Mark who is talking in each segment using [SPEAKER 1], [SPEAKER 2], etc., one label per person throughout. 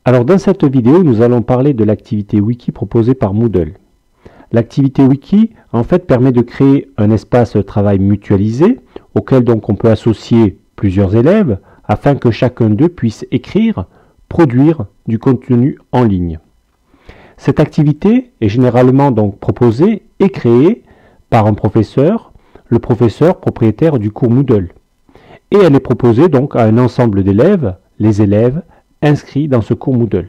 [SPEAKER 1] Alors dans cette vidéo, nous allons parler de l'activité Wiki proposée par Moodle. L'activité Wiki, en fait, permet de créer un espace de travail mutualisé auquel donc on peut associer plusieurs élèves afin que chacun d'eux puisse écrire, produire du contenu en ligne. Cette activité est généralement donc proposée et créée par un professeur, le professeur propriétaire du cours Moodle. Et elle est proposée donc à un ensemble d'élèves, les élèves inscrits dans ce cours Moodle.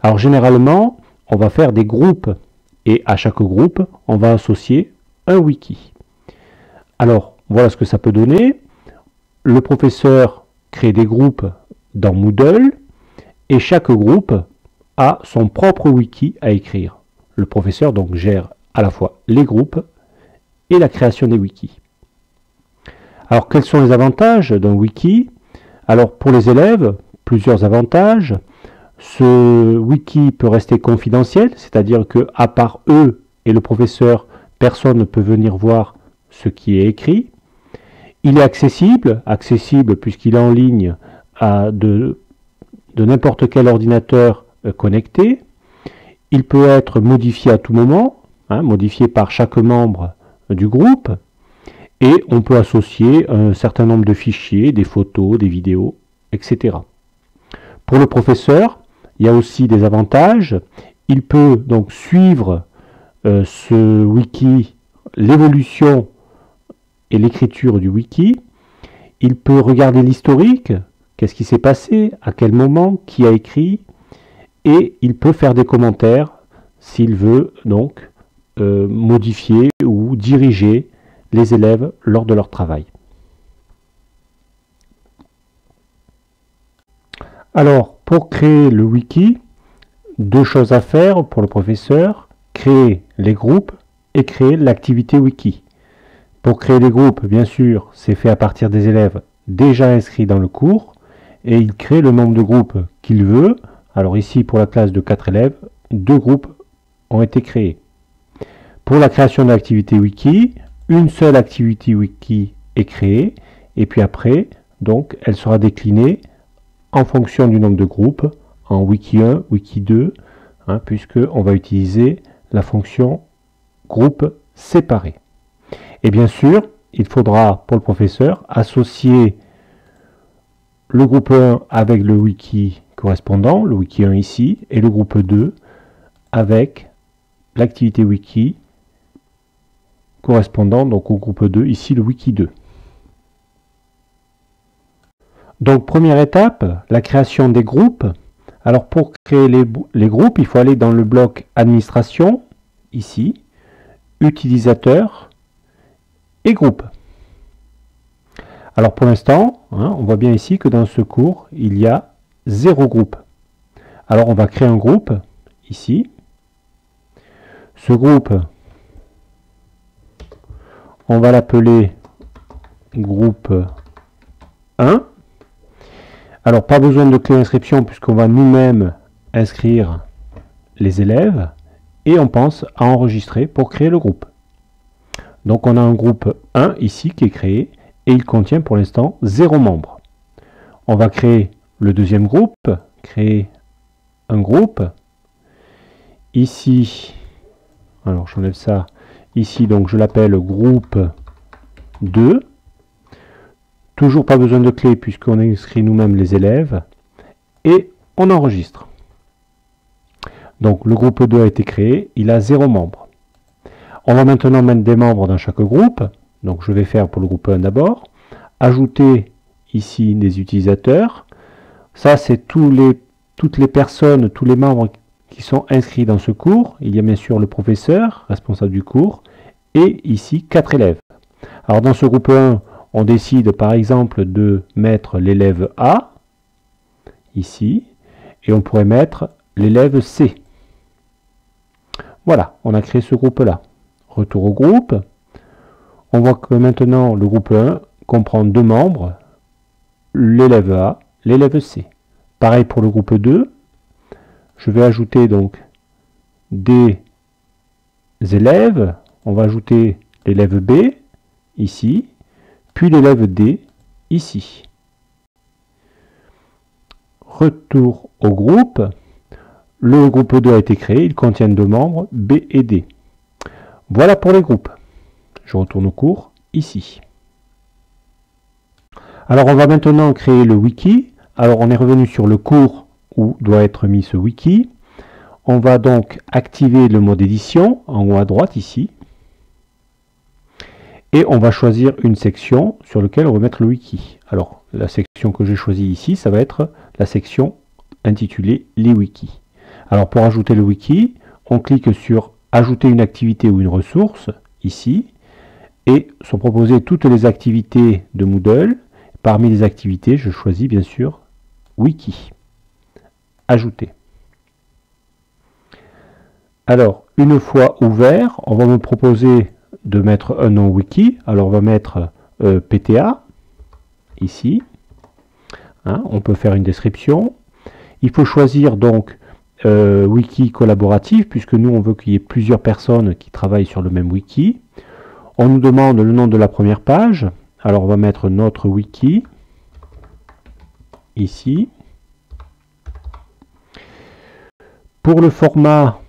[SPEAKER 1] Alors généralement, on va faire des groupes et à chaque groupe, on va associer un wiki. Alors voilà ce que ça peut donner. Le professeur crée des groupes dans Moodle et chaque groupe a son propre wiki à écrire. Le professeur donc gère à la fois les groupes et la création des wikis. Alors quels sont les avantages d'un wiki? Alors pour les élèves, plusieurs avantages. Ce wiki peut rester confidentiel, c'est-à-dire que à part eux et le professeur, personne ne peut venir voir ce qui est écrit. Il est accessible puisqu'il est en ligne de n'importe quel ordinateur connecté. Il peut être modifié à tout moment, modifié par chaque membre du groupe. Et on peut associer un certain nombre de fichiers, des photos, des vidéos, etc. Pour le professeur, il y a aussi des avantages. Il peut donc suivre ce wiki, l'évolution et l'écriture du wiki. Il peut regarder l'historique, qu'est-ce qui s'est passé, à quel moment, qui a écrit, et il peut faire des commentaires s'il veut donc modifier ou diriger les élèves lors de leur travail. Alors, pour créer le wiki, deux choses à faire pour le professeur, créer les groupes et créer l'activité wiki. Pour créer les groupes, bien sûr, c'est fait à partir des élèves déjà inscrits dans le cours et il crée le nombre de groupes qu'il veut. Alors ici, pour la classe de 4 élèves, 2 groupes ont été créés. Pour la création de l'activité wiki, une seule activité wiki est créée et puis après, donc, elle sera déclinée en fonction du nombre de groupes, en wiki 1, wiki 2, puisqu'on va utiliser la fonction groupe séparé. Et bien sûr, il faudra pour le professeur associer le groupe 1 avec le wiki correspondant, le wiki 1 ici, et le groupe 2 avec l'activité wiki correspondant donc au groupe 2, ici le wiki 2. Donc première étape, la création des groupes. Alors pour créer les groupes, il faut aller dans le bloc administration, ici, utilisateur et groupe. Alors pour l'instant, on voit bien ici que dans ce cours, il y a 0 groupe. Alors on va créer un groupe, ici. Ce groupe, on va l'appeler groupe 1. Alors, pas besoin de clé d'inscription puisqu'on va nous-mêmes inscrire les élèves et on pense à enregistrer pour créer le groupe. Donc, on a un groupe 1 ici qui est créé et il contient pour l'instant 0 membres. On va créer le deuxième groupe, créer un groupe. Ici, alors j'enlève ça, ici donc je l'appelle groupe 2. Toujours pas besoin de clé puisqu'on a inscrit nous-mêmes les élèves. Et on enregistre. Donc le groupe 2 a été créé, il a 0 membres. On va maintenant mettre des membres dans chaque groupe. Donc je vais faire pour le groupe 1 d'abord. Ajouter ici des utilisateurs. Ça c'est toutes les personnes, tous les membres qui sont inscrits dans ce cours. Il y a bien sûr le professeur, responsable du cours. Et ici 4 élèves. Alors dans ce groupe 1, on décide par exemple de mettre l'élève A, ici, et on pourrait mettre l'élève C. Voilà, on a créé ce groupe-là. Retour au groupe. On voit que maintenant le groupe 1 comprend 2 membres, l'élève A, l'élève C. Pareil pour le groupe 2. Je vais ajouter donc des élèves. On va ajouter l'élève B, ici, puis l'élève D, ici. Retour au groupe. Le groupe 2 a été créé, il contient 2 membres, B et D. Voilà pour les groupes. Je retourne au cours, ici. Alors on va maintenant créer le wiki. Alors on est revenu sur le cours où doit être mis ce wiki. On va donc activer le mode édition, en haut à droite ici. Et on va choisir une section sur laquelle on va mettre le wiki. Alors la section que j'ai choisie ici, ça va être la section intitulée les wikis. Alors pour ajouter le wiki, on clique sur ajouter une activité ou une ressource, ici, et sont proposées toutes les activités de Moodle. Parmi les activités, je choisis bien sûr wiki. Ajouter. Alors, une fois ouvert, on va me proposer de mettre un nom wiki. Alors on va mettre PTA, ici. Hein, on peut faire une description. Il faut choisir donc wiki collaboratif, puisque nous on veut qu'il y ait plusieurs personnes qui travaillent sur le même wiki. On nous demande le nom de la première page. Alors on va mettre notre wiki, ici. Pour le format,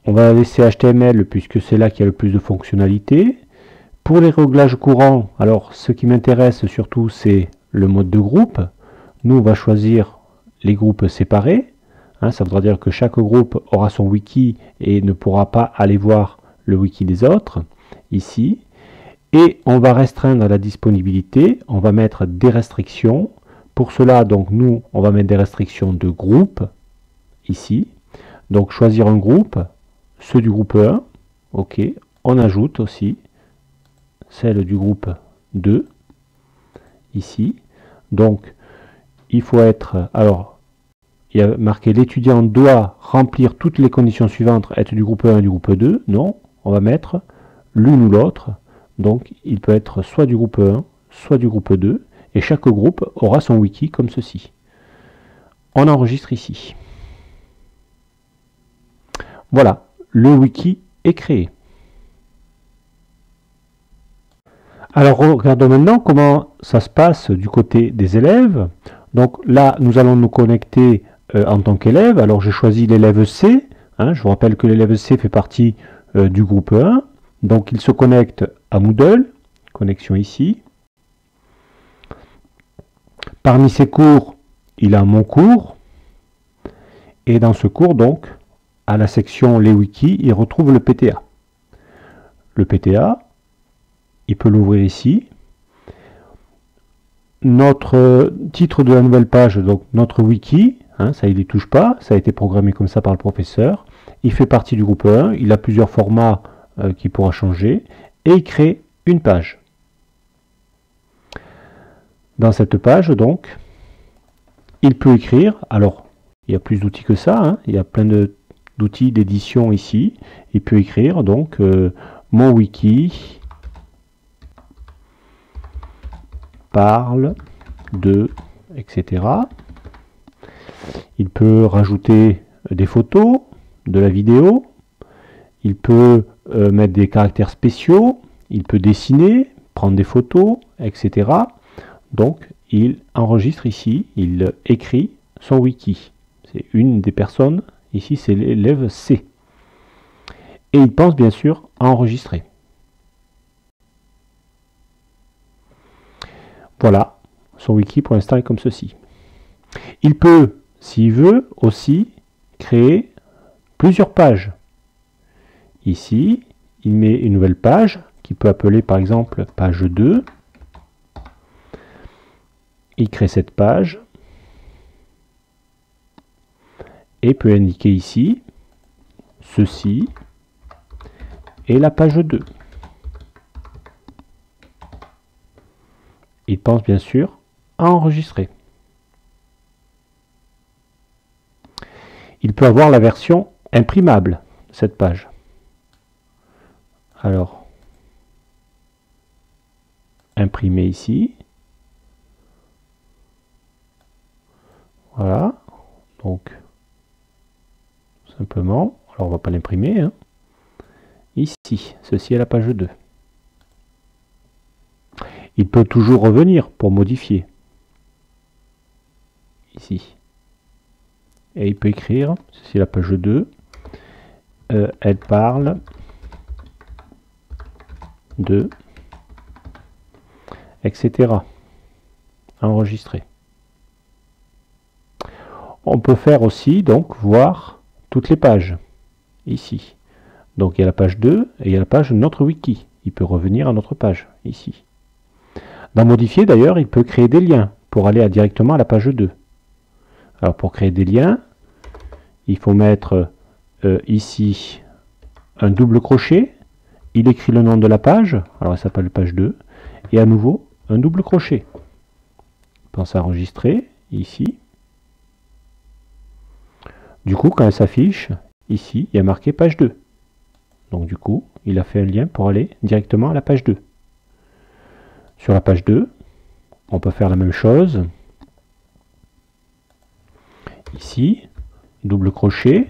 [SPEAKER 1] on va laisser HTML puisque c'est là qu'il y a le plus de fonctionnalités. Pour les réglages courants, alors ce qui m'intéresse surtout c'est le mode de groupe. Nous on va choisir les groupes séparés. Hein, ça voudra dire que chaque groupe aura son wiki et ne pourra pas aller voir le wiki des autres, ici. Et on va restreindre la disponibilité, on va mettre des restrictions. Pour cela, donc nous, on va mettre des restrictions de groupe, ici. Donc choisir un groupe, ceux du groupe 1, ok. On ajoute aussi celle du groupe 2, ici. Donc il faut être, alors, il y a marqué l'étudiant doit remplir toutes les conditions suivantes, être du groupe 1 et du groupe 2. Non, on va mettre l'une ou l'autre. Donc il peut être soit du groupe 1, soit du groupe 2. Et chaque groupe aura son wiki comme ceci. On enregistre ici. Voilà, le wiki est créé. Alors regardons maintenant comment ça se passe du côté des élèves. Donc là, nous allons nous connecter en tant qu'élève. Alors j'ai choisi l'élève C. Hein, je vous rappelle que l'élève C fait partie du groupe 1. Donc il se connecte à Moodle. Connexion ici. Parmi ses cours, il a mon cours. Et dans ce cours, donc, à la section les wikis, il retrouve le PTA. Le PTA, il peut l'ouvrir ici. Notre titre de la nouvelle page, donc notre wiki, hein, ça il n'y touche pas, ça a été programmé comme ça par le professeur. Il fait partie du groupe 1, il a plusieurs formats qu'il pourra changer, et il crée une page. Dans cette page, donc, il peut écrire, alors il y a plus d'outils que ça, hein, il y a plein d'outils d'édition ici. Il peut écrire donc mon wiki parle de, etc. Il peut rajouter des photos, de la vidéo, il peut mettre des caractères spéciaux, il peut dessiner, prendre des photos, etc. Donc il enregistre ici, il écrit son wiki. C'est une des personnes, ici c'est l'élève C. Et il pense bien sûr à enregistrer. Voilà, son wiki pour l'instant est comme ceci. Il peut, s'il veut, aussi créer plusieurs pages. Ici, il met une nouvelle page, qu'il peut appeler par exemple page 2. Il crée cette page. Et peut indiquer ici, ceci, et la page 2. Il pense bien sûr à enregistrer. Il peut avoir la version imprimable de cette page. Alors, imprimer ici. Voilà. Donc, simplement, alors on va pas l'imprimer. Hein. Ici, ceci est la page 2. Il peut toujours revenir pour modifier. Ici. et il peut écrire, c'est la page 2, elle parle de, etc. Enregistrer. On peut faire aussi, donc, voir toutes les pages, ici. Donc il y a la page 2 et il y a la page Notre Wiki. Il peut revenir à notre page, ici. Dans Modifier, d'ailleurs, il peut créer des liens pour aller directement à la page 2. Alors pour créer des liens, il faut mettre ici un double crochet. Il écrit le nom de la page, alors elle s'appelle page 2, et à nouveau un double crochet. Pense à enregistrer, ici. Du coup, quand elle s'affiche, ici, il y a marqué page 2. Donc du coup, il a fait un lien pour aller directement à la page 2. Sur la page 2, on peut faire la même chose. Ici, double crochet.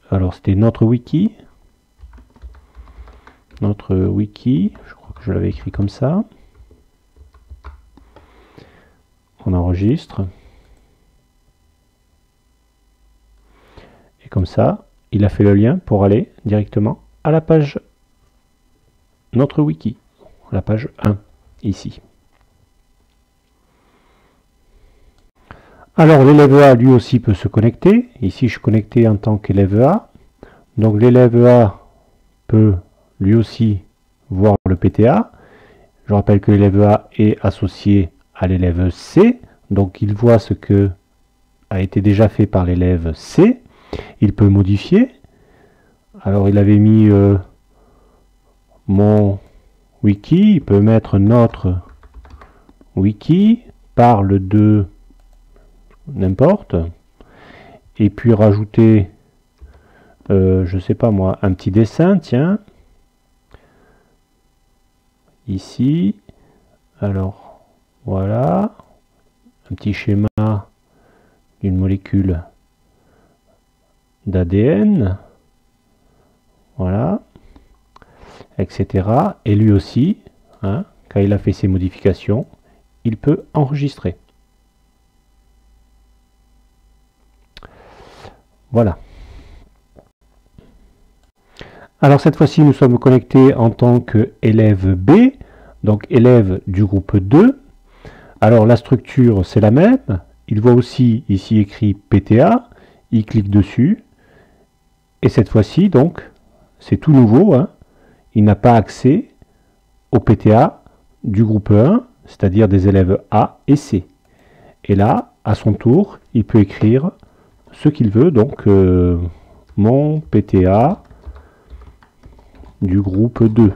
[SPEAKER 1] Alors c'était Notre Wiki. Notre Wiki, je crois que je l'avais écrit comme ça. On enregistre. Et comme ça, il a fait le lien pour aller directement à la page Notre Wiki, la page 1, ici. Alors l'élève A lui aussi peut se connecter. Ici je suis connecté en tant qu'élève A. Donc l'élève A peut lui aussi voir le PTA. Je rappelle que l'élève A est associé à l'élève C. Donc il voit ce que a été déjà fait par l'élève C. Il peut modifier. Alors il avait mis mon wiki. Il peut mettre notre wiki. Parle de n'importe. Et puis rajouter, je sais pas moi, un petit dessin, tiens. Ici. Alors, voilà. Un petit schéma d'une molécule d'ADN. Voilà. Etc. Et lui aussi, hein, quand il a fait ses modifications, il peut enregistrer. Voilà. Alors cette fois-ci, nous sommes connectés en tant qu'élève B, donc élève du groupe 2. Alors la structure, c'est la même. Il voit aussi ici écrit PTA. Il clique dessus. Et cette fois-ci, donc, c'est tout nouveau. Hein. Il n'a pas accès au PTA du groupe 1, c'est-à-dire des élèves A et C. Et là, à son tour, il peut écrire ce qu'il veut, donc mon PTA du groupe 2.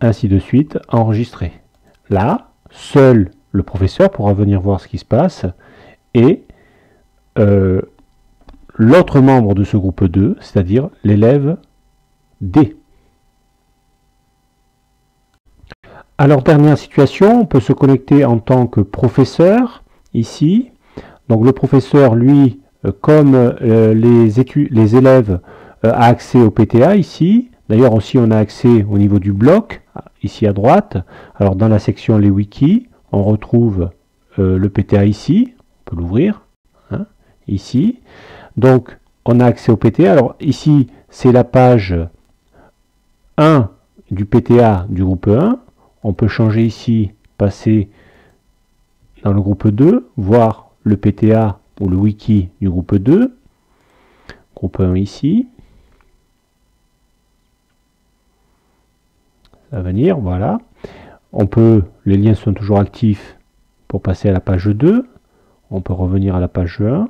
[SPEAKER 1] Ainsi de suite, enregistrer. Là, seul le professeur pourra venir voir ce qui se passe et l'autre membre de ce groupe 2, c'est-à-dire l'élève D. Alors, dernière situation, on peut se connecter en tant que professeur, ici. Donc, le professeur, lui, comme les élèves, a accès au PTA, ici. D'ailleurs, aussi, on a accès au niveau du bloc, ici à droite. Alors, dans la section les wikis, on retrouve le PTA ici. On peut l'ouvrir, hein, ici. Donc, on a accès au PTA. Alors, ici, c'est la page 1 du PTA du groupe 1. On peut changer ici, passer dans le groupe 2, voir le PTA ou le wiki du groupe 2. Groupe 1 ici. Ça va venir, voilà. Les liens sont toujours actifs pour passer à la page 2. On peut revenir à la page 1.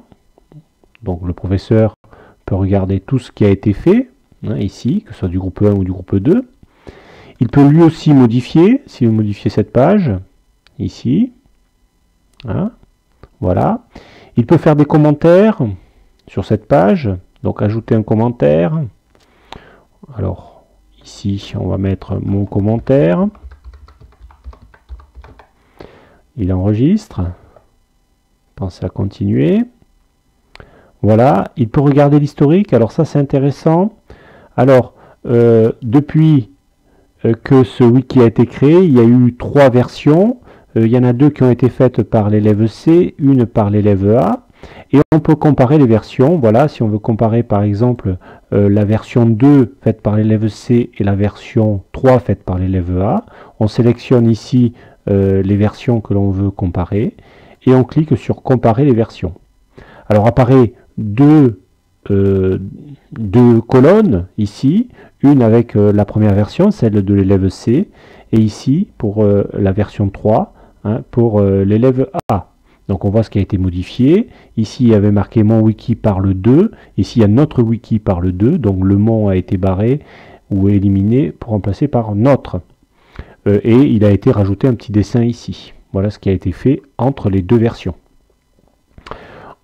[SPEAKER 1] Donc le professeur peut regarder tout ce qui a été fait, hein, ici, que ce soit du groupe 1 ou du groupe 2. Il peut lui aussi modifier, s'il veut modifier cette page, ici. Hein, voilà. Il peut faire des commentaires sur cette page, donc ajouter un commentaire. Alors, ici, on va mettre mon commentaire. Il enregistre. Pensez à continuer. Voilà, il peut regarder l'historique. Alors ça, c'est intéressant. Alors, depuis que ce wiki a été créé, il y a eu 3 versions. il y en a deux qui ont été faites par l'élève C, une par l'élève A. Et on peut comparer les versions. Voilà, si on veut comparer par exemple la version 2 faite par l'élève C et la version 3 faite par l'élève A, on sélectionne ici les versions que l'on veut comparer et on clique sur comparer les versions. Alors apparaît deux colonnes ici, une avec la première version, celle de l'élève C, et ici pour la version 3, hein, pour l'élève A. Donc on voit ce qui a été modifié. Ici il y avait marqué mon wiki parle 2, ici il y a notre wiki parle 2, donc le mon a été barré ou éliminé pour remplacer par notre. Et il a été rajouté un petit dessin ici. Voilà ce qui a été fait entre les deux versions.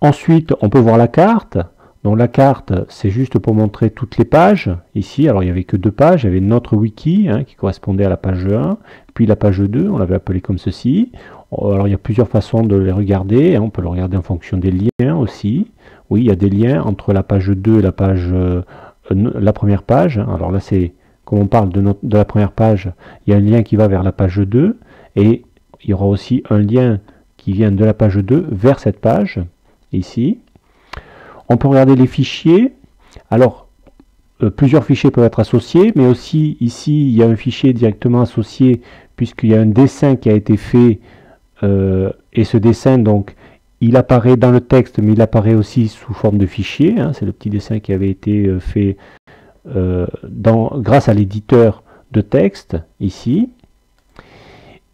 [SPEAKER 1] Ensuite, on peut voir la carte. Donc la carte, c'est juste pour montrer toutes les pages. Ici, alors il n'y avait que deux pages. Il y avait notre wiki, hein, qui correspondait à la page 1, puis la page 2, on l'avait appelé comme ceci. Alors il y a plusieurs façons de les regarder. Hein. On peut le regarder en fonction des liens aussi. Oui, il y a des liens entre la page 2 et la première page. Alors là, c'est comme on parle de la première page, il y a un lien qui va vers la page 2. Et il y aura aussi un lien qui vient de la page 2 vers cette page, ici. On peut regarder les fichiers. Alors, plusieurs fichiers peuvent être associés, mais aussi ici, il y a un fichier directement associé, puisqu'il y a un dessin qui a été fait, et ce dessin, donc, il apparaît dans le texte, mais il apparaît aussi sous forme de fichier. Hein, c'est le petit dessin qui avait été fait grâce à l'éditeur de texte, ici.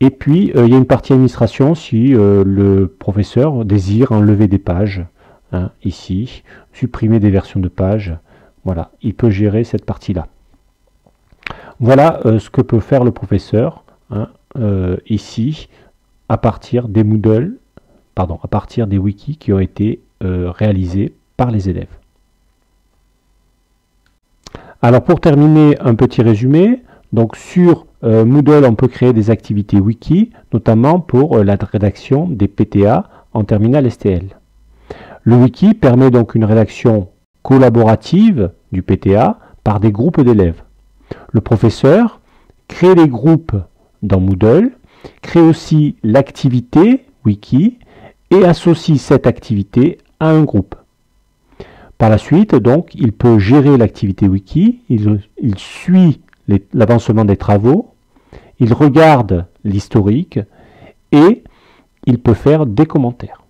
[SPEAKER 1] Et puis, il y a une partie administration si le professeur désire enlever des pages, hein, ici, supprimer des versions de pages. Voilà, il peut gérer cette partie-là. Voilà ce que peut faire le professeur, hein, ici, à partir des Moodle, pardon, à partir des wikis qui ont été réalisés par les élèves. Alors pour terminer, un petit résumé. Donc sur Moodle, on peut créer des activités wiki, notamment pour la rédaction des PTA en terminal STL. Le wiki permet donc une rédaction collaborative du PTA par des groupes d'élèves. Le professeur crée les groupes dans Moodle, crée aussi l'activité wiki et associe cette activité à un groupe. Par la suite, donc, il peut gérer l'activité wiki, il suit l'avancement des travaux, il regarde l'historique et il peut faire des commentaires.